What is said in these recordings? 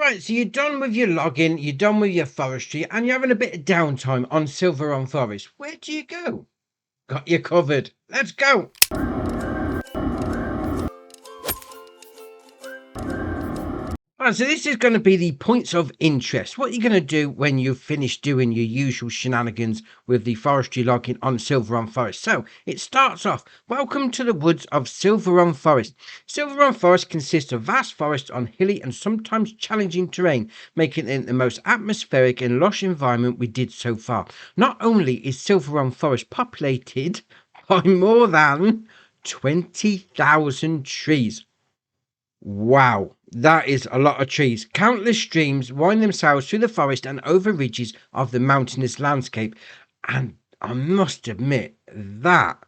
Right, so you're done with your logging, you're done with your forestry, and you're having a bit of downtime on Silver Run Forest. Where do you go? Got you covered. Let's go. Right, so this is going to be the points of interest. What you're going to do when you've finished doing your usual shenanigans with the forestry logging on Silver Run Forest. So it starts off, welcome to the woods of Silver Run Forest. Silver Run Forest consists of vast forests on hilly and sometimes challenging terrain, making it the most atmospheric and lush environment we did so far. Not only is Silver Run Forest populated by more than 20,000 trees. Wow, that is a lot of trees. Countless streams wind themselves through the forest and over ridges of the mountainous landscape. And I must admit, that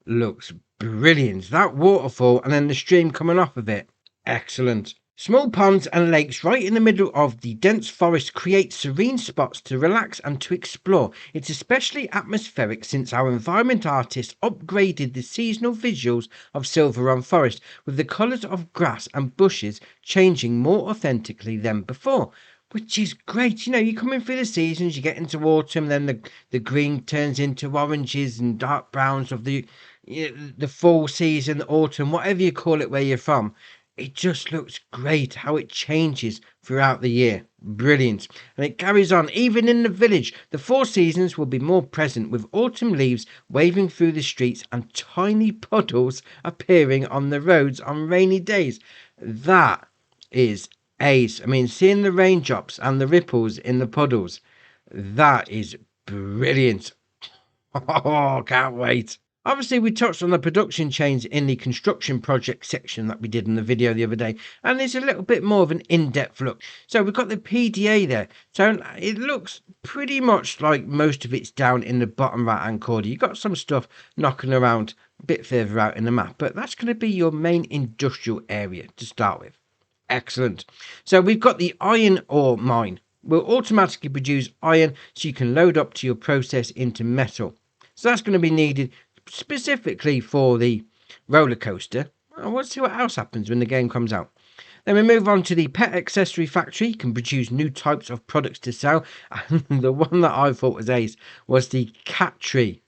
looks brilliant. That waterfall and then the stream coming off of it. Excellent. Small ponds and lakes right in the middle of the dense forest create serene spots to relax and to explore. It's especially atmospheric since our environment artists upgraded the seasonal visuals of Silver Run Forest, with the colours of grass and bushes changing more authentically than before. Which is great. You know, you're coming through the seasons, you get into autumn, then the green turns into oranges and dark browns of the fall season, autumn, whatever you call it where you're from. It just looks great how it changes throughout the year. Brilliant. And it carries on. Even in the village, the four seasons will be more present, with autumn leaves waving through the streets and tiny puddles appearing on the roads on rainy days. That is ace. I mean, seeing the raindrops and the ripples in the puddles, that is brilliant. Oh, can't wait. Obviously, we touched on the production chains in the construction project section that we did in the video the other day, and there's a little bit more of an in-depth look. So we've got the PDA there. So it looks pretty much like most of it's down in the bottom right-hand corner. You've got some stuff knocking around a bit further out in the map, but that's going to be your main industrial area to start with. Excellent. So we've got the iron ore mine. Will automatically produce iron so you can load up to your process into metal. So that's going to be needed specifically for the roller coaster. Well, let's see what else happens when the game comes out. Then we move on to the pet accessory factory. You can produce new types of products to sell. And the one that I thought was ace was the cat tree.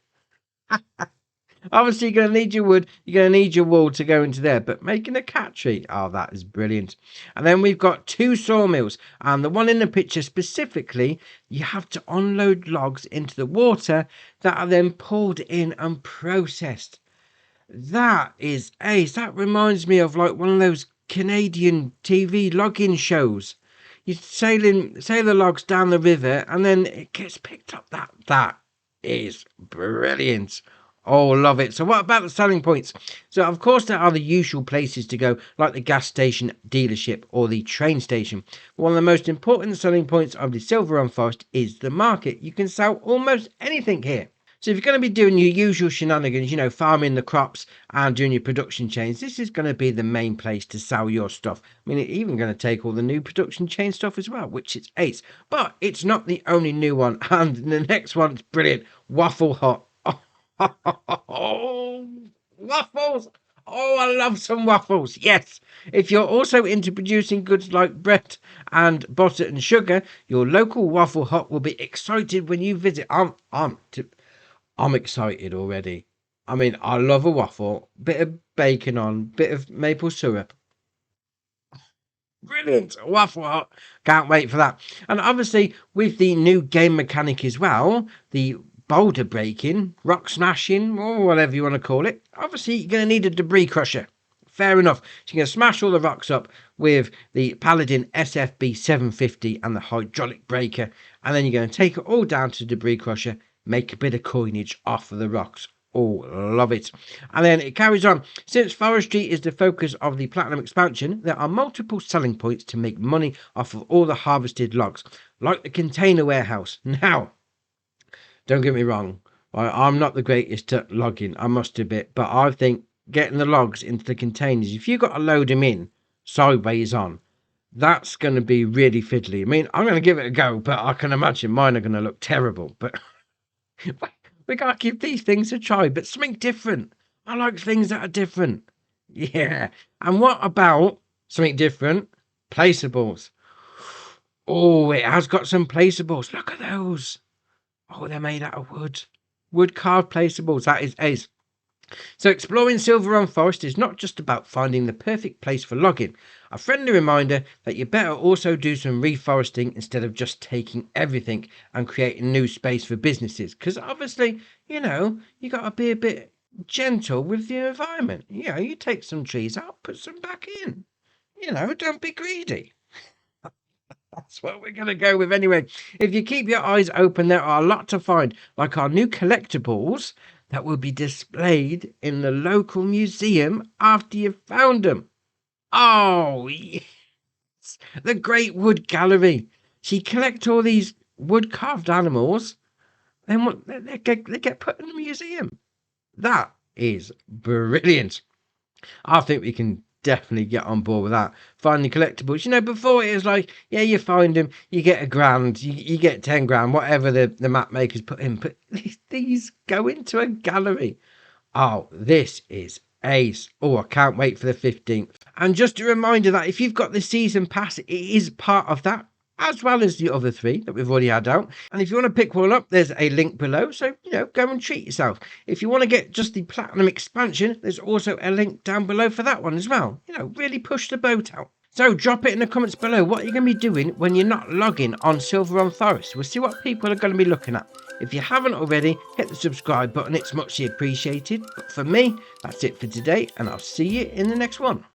Obviously, you're going to need your wood, you're going to need your wool to go into there, but making a cat tree, oh, that is brilliant. And then we've got two sawmills, and the one in the picture specifically, you have to unload logs into the water that are then pulled in and processed. That is ace. That reminds me of like one of those Canadian TV logging shows. You sail the logs down the river, and then it gets picked up. That is brilliant. Oh, love it. So what about the selling points? So, of course, there are the usual places to go, like the gas station, dealership, or the train station. One of the most important selling points of the Silver Run Forest is the market. You can sell almost anything here. So if you're going to be doing your usual shenanigans, you know, farming the crops and doing your production chains, this is going to be the main place to sell your stuff. I mean, it's even going to take all the new production chain stuff as well, which is ace. But it's not the only new one. And the next one is brilliant. Waffle Hut. Oh, waffles! Oh, I love some waffles. Yes. If you're also into producing goods like bread and butter and sugar, your local Waffle Hut will be excited when you visit. I'm excited already. I mean, I love a waffle, bit of bacon on, bit of maple syrup. Brilliant. Waffle Hut. Can't wait for that. And obviously, with the new game mechanic as well, the boulder breaking, rock smashing, or whatever you want to call it, obviously you're going to need a debris crusher. Fair enough. So you're going to smash all the rocks up with the Paladin SFB 750 and the hydraulic breaker, and then you're going to take it all down to the debris crusher, make a bit of coinage off of the rocks. Oh, love it. And then it carries on. Since forestry is the focus of the Platinum expansion, there are multiple selling points to make money off of all the harvested logs, like the container warehouse. Now, don't get me wrong, I'm not the greatest at logging, I must admit, but I think getting the logs into the containers, if you've got to load them in sideways on, that's going to be really fiddly. I mean, I'm going to give it a go, but I can imagine mine are going to look terrible. But we got to give these things a try, but something different. I like things that are different. Yeah. And what about something different? Placeables. Oh, it has got some placeables. Look at those. Oh, they're made out of wood. Wood carved placeables. That is ace. So exploring Silver Forest is not just about finding the perfect place for logging. A friendly reminder that you better also do some reforesting instead of just taking everything and creating new space for businesses. Because obviously, you got to be a bit gentle with the environment. You take some trees out, put some back in. Don't be greedy. That's what we're going to go with anyway. If you keep your eyes open, there are a lot to find, like our new collectibles that will be displayed in the local museum after you've found them. Oh, yes. The Great Wood Gallery. She collect all these wood carved animals, then they get put in the museum. That is brilliant. I think we can definitely get on board with that. Finding collectibles. Before it was like, yeah, you find them, you get a grand, you get 10 grand, whatever the map makers put in. But these go into a gallery. Oh, this is ace. Oh, I can't wait for the 15th. And just a reminder that if you've got the season pass, it is part of that, as well as the other 3 that we've already had out. And if you want to pick one up, there's a link below. So, go and treat yourself. If you want to get just the Platinum expansion, there's also a link down below for that one as well. Really push the boat out. So drop it in the comments below. What are you going to be doing when you're not logging on Silver Forest? We'll see what people are going to be looking at. If you haven't already, hit the subscribe button. It's muchly appreciated. But for me, that's it for today, and I'll see you in the next one.